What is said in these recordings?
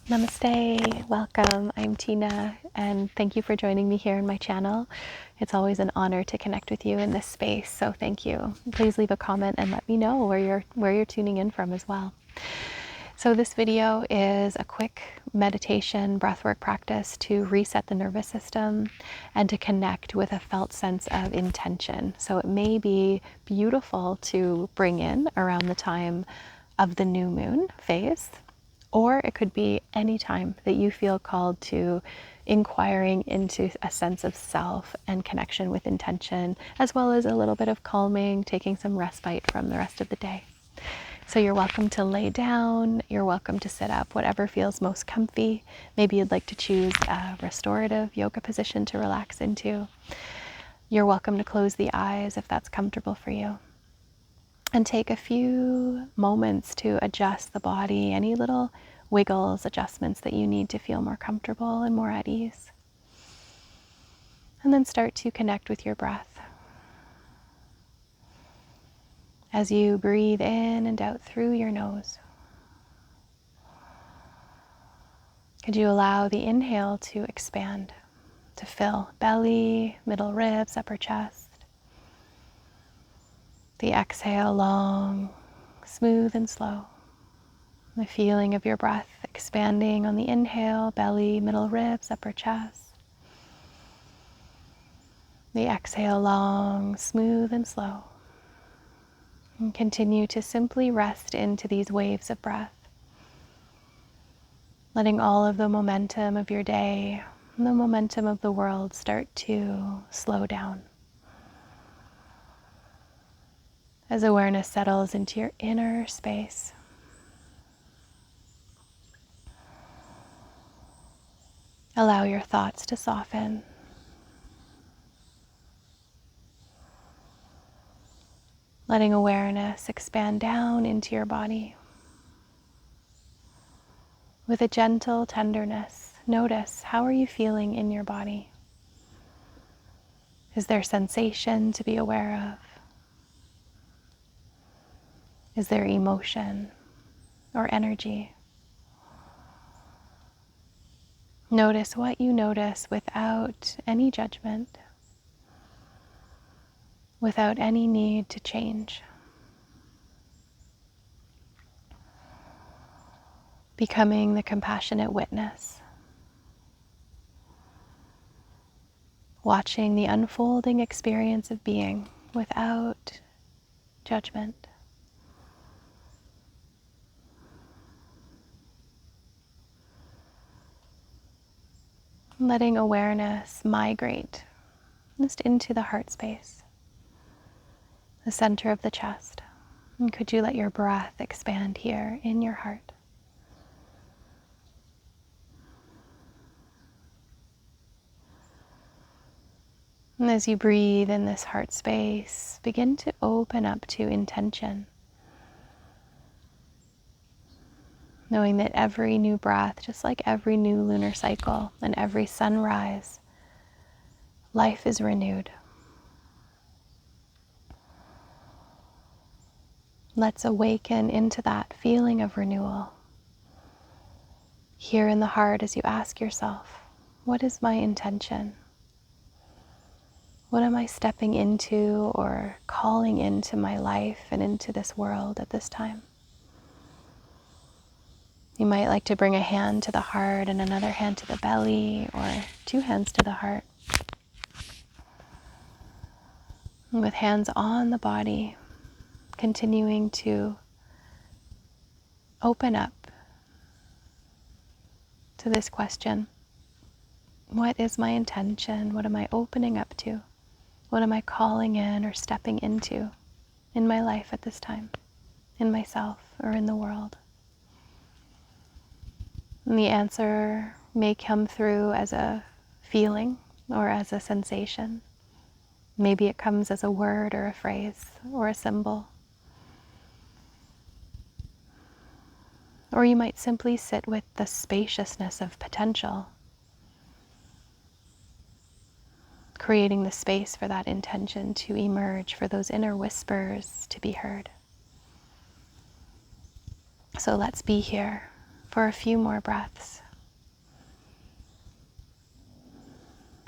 Namaste, welcome. I'm Tiina, and thank you for joining me here in my channel. It's always an honor to connect with you in this space, so thank you. Please leave a comment and let me know where you're tuning in from as well. So this video is a quick meditation breathwork practice to reset the nervous system and to connect with a felt sense of intention. So it may be beautiful to bring in around the time of the new moon phase, or it could be any time that you feel called to inquiring into a sense of self and connection with intention, as well as a little bit of calming, taking some respite from the rest of the day. So you're welcome to lay down, you're welcome to sit up, whatever feels most comfy. Maybe you'd like to choose a restorative yoga position to relax into. You're welcome to close the eyes if that's comfortable for you. And take a few moments to adjust the body, any little wiggles, adjustments that you need to feel more comfortable and more at ease. And then start to connect with your breath. As you breathe in and out through your nose, could you allow the inhale to expand, to fill belly, middle ribs, upper chest. The exhale long, smooth and slow. The feeling of your breath expanding on the inhale, belly, middle ribs, upper chest. The exhale long, smooth and slow. And continue to simply rest into these waves of breath, letting all of the momentum of your day and the momentum of the world start to slow down. As awareness settles into your inner space, allow your thoughts to soften. Letting awareness expand down into your body. With a gentle tenderness, notice, how are you feeling in your body? Is there sensation to be aware of? Is there emotion or energy? Notice what you notice without any judgment, without any need to change. Becoming the compassionate witness, watching the unfolding experience of being without judgment. Letting awareness migrate just into the heart space, the center of the chest. And could you let your breath expand here in your heart? And as you breathe in this heart space, begin to open up to intention. Knowing that every new breath, just like every new lunar cycle and every sunrise, life is renewed. Let's awaken into that feeling of renewal. Here in the heart, as you ask yourself, what is my intention? What am I stepping into or calling into my life and into this world at this time? You might like to bring a hand to the heart and another hand to the belly, or two hands to the heart. And with hands on the body, continuing to open up to this question. What is my intention? What am I opening up to? What am I calling in or stepping into in my life at this time, in myself or in the world? And the answer may come through as a feeling or as a sensation. Maybe it comes as a word or a phrase or a symbol. Or you might simply sit with the spaciousness of potential, creating the space for that intention to emerge, for those inner whispers to be heard. So let's be here for a few more breaths,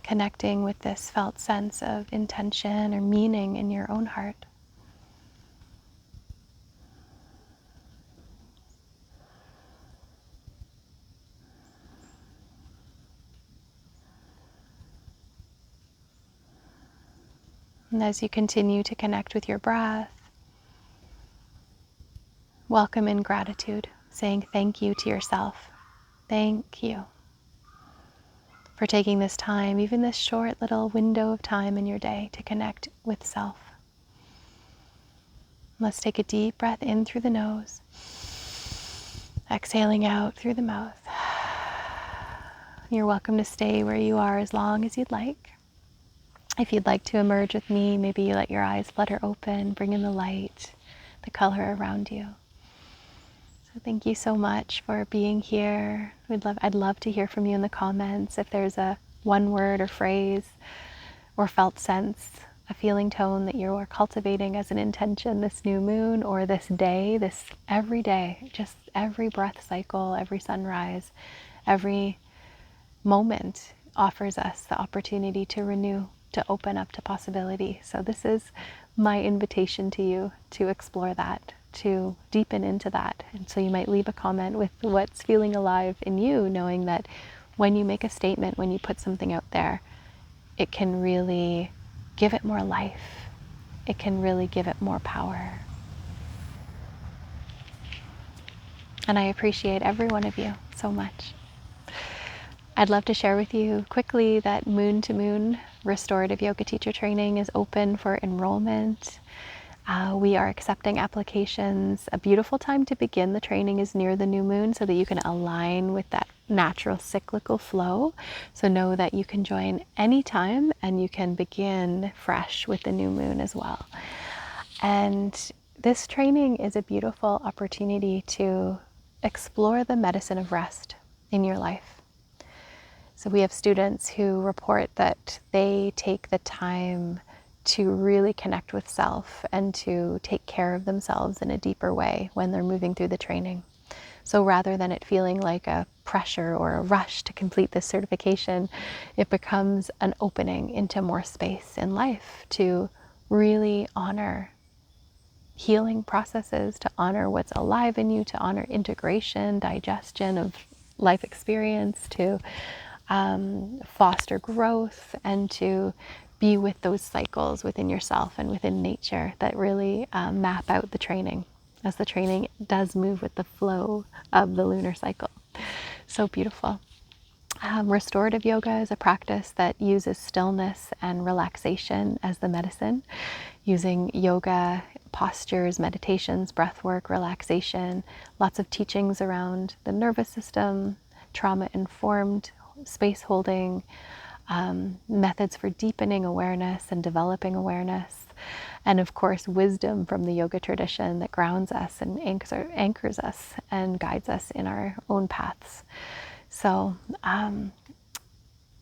connecting with this felt sense of intention or meaning in your own heart. And as you continue to connect with your breath, welcome in gratitude, saying thank you to yourself. Thank you for taking this time, even this short little window of time in your day, to connect with self. Let's take a deep breath in through the nose, exhaling out through the mouth. You're welcome to stay where you are as long as you'd like. If you'd like to emerge with me, maybe you let your eyes flutter open, bring in the light, the color around you. So thank you so much for being here. I'd love to hear from you in the comments if there's a one word or phrase or felt sense, a feeling tone that you are cultivating as an intention this new moon or this day, this every day, just every breath cycle, every sunrise, every moment offers us the opportunity to renew, to open up to possibility. So this is my invitation to you to explore that, to deepen into that. And so you might leave a comment with what's feeling alive in you, knowing that when you make a statement, when you put something out there, it can really give it more life. It can really give it more power. And I appreciate every one of you so much. I'd love to share with you quickly that Moon to Moon Restorative Yoga Teacher Training is open for enrollment. We are accepting applications. A beautiful time to begin the training is near the new moon so that you can align with that natural cyclical flow. So know that you can join anytime and you can begin fresh with the new moon as well. And this training is a beautiful opportunity to explore the medicine of rest in your life. So we have students who report that they take the time to really connect with self and to take care of themselves in a deeper way when they're moving through the training. So rather than it feeling like a pressure or a rush to complete this certification, it becomes an opening into more space in life to really honor healing processes, to honor what's alive in you, to honor integration, digestion of life experience, to foster growth, and to be with those cycles within yourself and within nature that really map out the training, as the training does move with the flow of the lunar cycle. So beautiful. Restorative yoga is a practice that uses stillness and relaxation as the medicine, using yoga postures, meditations, breath work, relaxation, lots of teachings around the nervous system, trauma-informed space holding, methods for deepening awareness and developing awareness, and of course wisdom from the yoga tradition that grounds us and anchors us and guides us in our own paths. So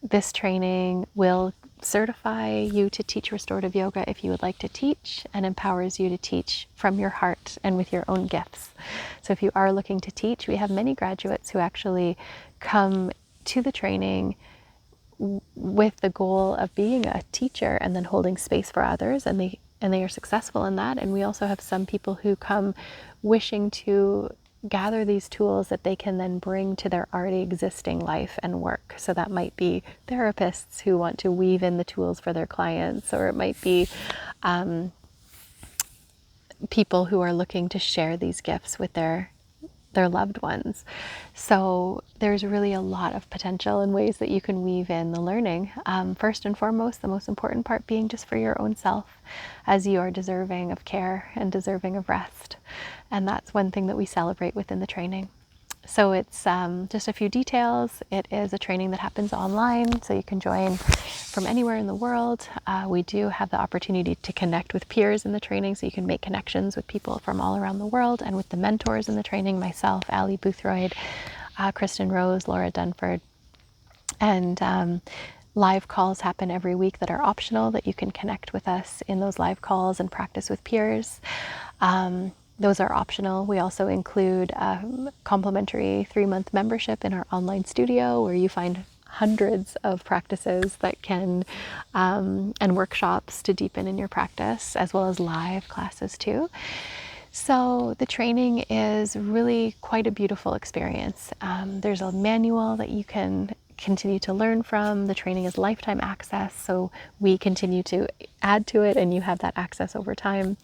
this training will certify you to teach restorative yoga if you would like to teach, and empowers you to teach from your heart and with your own gifts. So if you are looking to teach, we have many graduates who actually come to the training with the goal of being a teacher and then holding space for others, and they are successful in that. And we also have some people who come wishing to gather these tools that they can then bring to their already existing life and work. So that might be therapists who want to weave in the tools for their clients, or it might be people who are looking to share these gifts with their loved ones. So there's really a lot of potential in ways that you can weave in the learning. First and foremost, the most important part being just for your own self, as you are deserving of care and deserving of rest. And that's one thing that we celebrate within the training. So it's just a few details. It is a training that happens online, so you can join from anywhere in the world. We do have the opportunity to connect with peers in the training, so you can make connections with people from all around the world, and with the mentors in the training, myself, Ali Boothroyd, Kristen Rose, Laura Dunford. And live calls happen every week that are optional, that you can connect with us in those live calls and practice with peers. those are optional. We also include a complimentary 3-month membership in our online studio where you find hundreds of practices that can, and workshops to deepen in your practice, as well as live classes too. So the training is really quite a beautiful experience. There's a manual that you can continue to learn from. The training is lifetime access, so we continue to add to it and you have that access over time.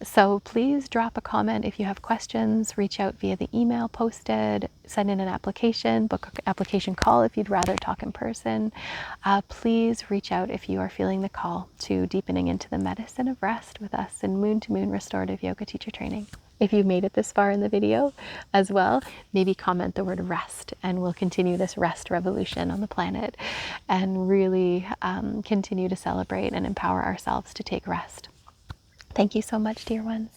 So please drop a comment if you have questions, reach out via the email posted, send in an application, book an application call if you'd rather talk in person. Please reach out if you are feeling the call to deepening into the medicine of rest with us in Moon to Moon Restorative Yoga Teacher Training. If you've made it this far in the video as well, maybe comment the word rest and we'll continue this rest revolution on the planet and really continue to celebrate and empower ourselves to take rest. Thank you so much, dear ones.